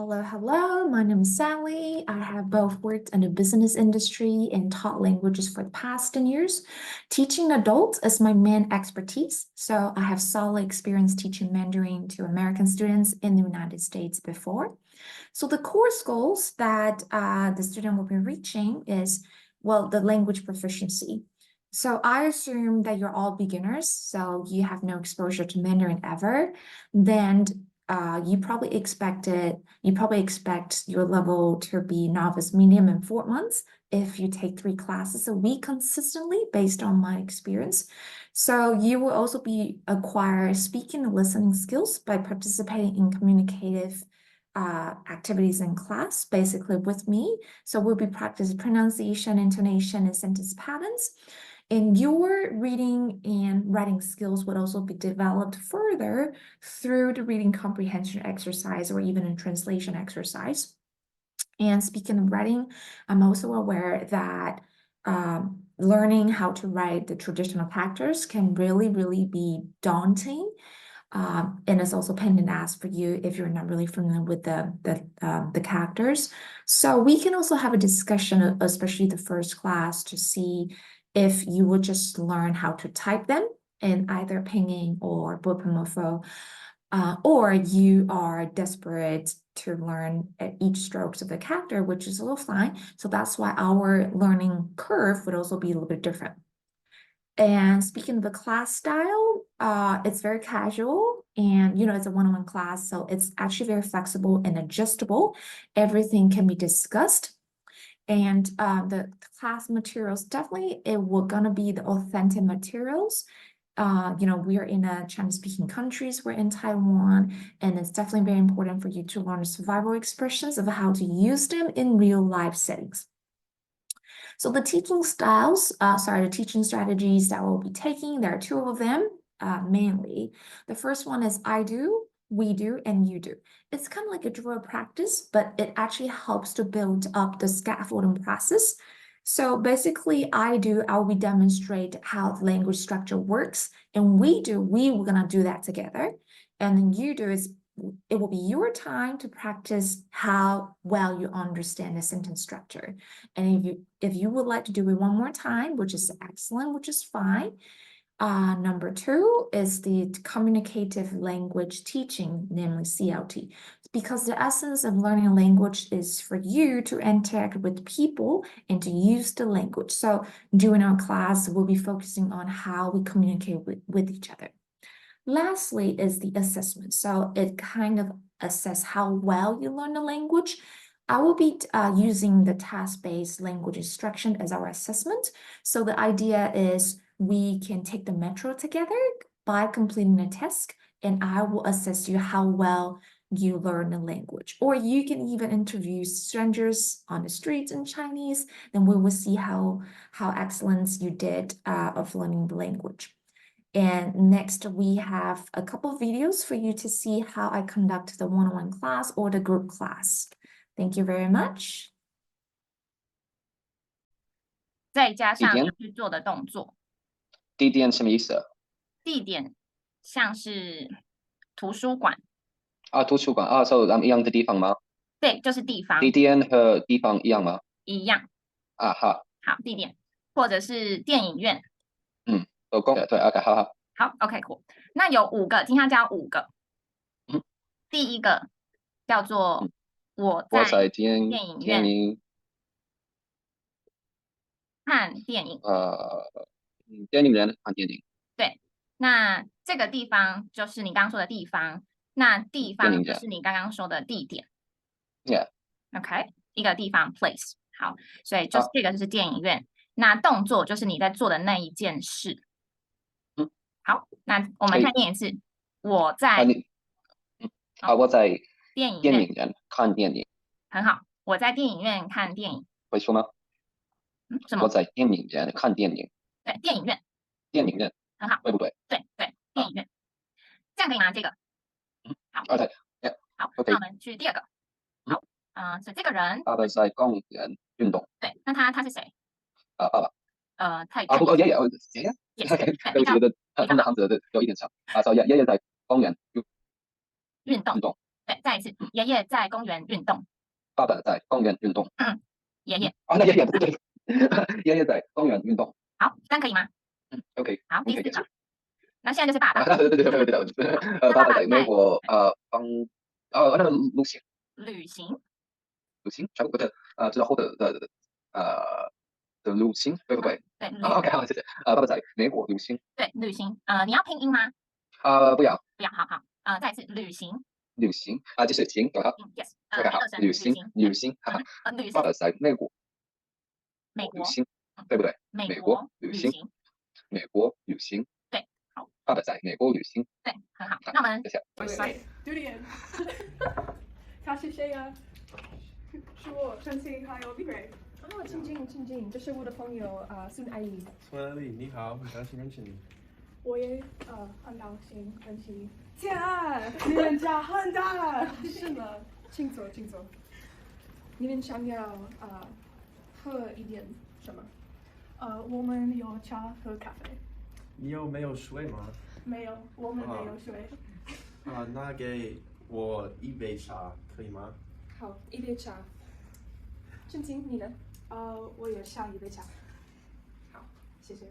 Hello, hello. My name is Sally. I have both worked in the business industry and taught languages for the past 10 years. Teaching adults is my main expertise. So I have solid experience teaching Mandarin to American students in the United States before. So the course goals that the student will be reaching is, well, the language proficiency. So I assume that you're all beginners, so you have no exposure to Mandarin ever. Then you probably expect your level to be novice medium in 4 months if you take 3 classes a week consistently based on my experience. So you will also be acquire speaking and listening skills by participating in communicative activities in class, basically with me. So we'll be practicing pronunciation, intonation, and sentence patterns. And your reading and writing skills would also be developed further through the reading comprehension exercise or even a translation exercise. And speaking of writing, I'm also aware that learning how to write the traditional characters can really be daunting. And it's also pain in the ass for you if you're not really familiar with the characters. So we can also have a discussion, especially the first class, to see if you would just learn how to type them in either Pinyin or Bopomofo, or you are desperate to learn each strokes of the character, which is a little fine. So that's why our learning curve would also be a little bit different. And speaking of the class style, it's very casual and, it's a one-on-one class. So it's actually very flexible and adjustable. Everything can be discussed. And the class materials, definitely we're gonna be the authentic materials. We are in a Chinese-speaking countries, we're in Taiwan, and it's definitely very important for you to learn survival expressions of how to use them in real life settings. So the teaching strategies that we'll be taking, there are 2 of them, mainly. The first one is I do, we do, and you do. It's kind of like a drill practice, but it actually helps to build up the scaffolding process. So basically, I will be demonstrate how the language structure works, and we were gonna do that together. And then you do is it will be your time to practice how well you understand the sentence structure. And if you would like to do it one more time, which is excellent, which is fine. Number 2 is the communicative language teaching, namely CLT, because the essence of learning a language is for you to interact with people and to use the language. So during our class, we'll be focusing on how we communicate with each other. Lastly is the assessment. So it kind of assess how well you learn the language. I will be using the task-based language instruction as our assessment. So the idea is we can take the metro together by completing a task, and I will assess you how well you learn the language. Or you can even interview strangers on the streets in Chinese, then we will see how excellent you did of learning the language. And next, we have a couple of videos for you to see how I conduct the one-on-one class or the group class. Thank you very much. 再加上要去做的动作。地点什么意思？地点像是图书馆。图书馆一样的地方吗？对，就是地方。地点和地方一样吗？一样。好。好，地点或者是电影院。对 ，OK， 好。好 ，OK， cool。那有5个，今天要教5个。第一个叫做我在电影院看电影。电影院看电影。对，那这个地方就是你刚刚说的地方，那地方就是你刚刚说的地点。OK， 一个地方 place。好，所以就是这个就是电影院。那动作就是你在做的那一件事。好，那我们再念一次。我在电影院看电影。很好，我在电影院看电影。会说吗？什么？我在电影院看电影。对，电影院。电影院。很好。对不对？对，电影院。这样可以吗？这个。好。好，那我们去第2个。好，是这个人。爸爸在公园运动。对，那他是谁？爸爸。爷爷。对不起，我的他们的汉字有一点长。爷爷在公园运动。对，再一次，爷爷在公园运动。爸爸在公园运动。爷爷。那爷爷不对，爷爷在公园运动。好，这样可以吗？OK。好，第4个。那现在就是爸爸。对，爸爸在美国那个旅行。旅行。旅行，全部的之后的旅行，对不对？对。OK， 好，谢谢。爸爸在美国旅行。对，旅行。你要拼音吗？不要。不要，好。再一次，旅行。旅行就是行，对吧？Yes。OK，好，旅行，哈哈。旅行。爸爸在美国美国旅行，对不对？美国旅行。美国旅行。对，好。爸爸在美国旅行。对，很好。那我们丢脸。他是谁呀？是我陈晴，还有 Vicky。哦，静，这是我的朋友孙阿姨。孙阿姨，你好，很高兴认识你。我也很高兴认识你。天啊，你们家很大。是吗？请坐。你们想要喝一点什么？我们有茶和咖啡。你没有水吗？没有，我们没有水。那给我一杯茶可以吗？好，一杯茶。陈晴，你呢？我也想一杯茶。好，谢谢。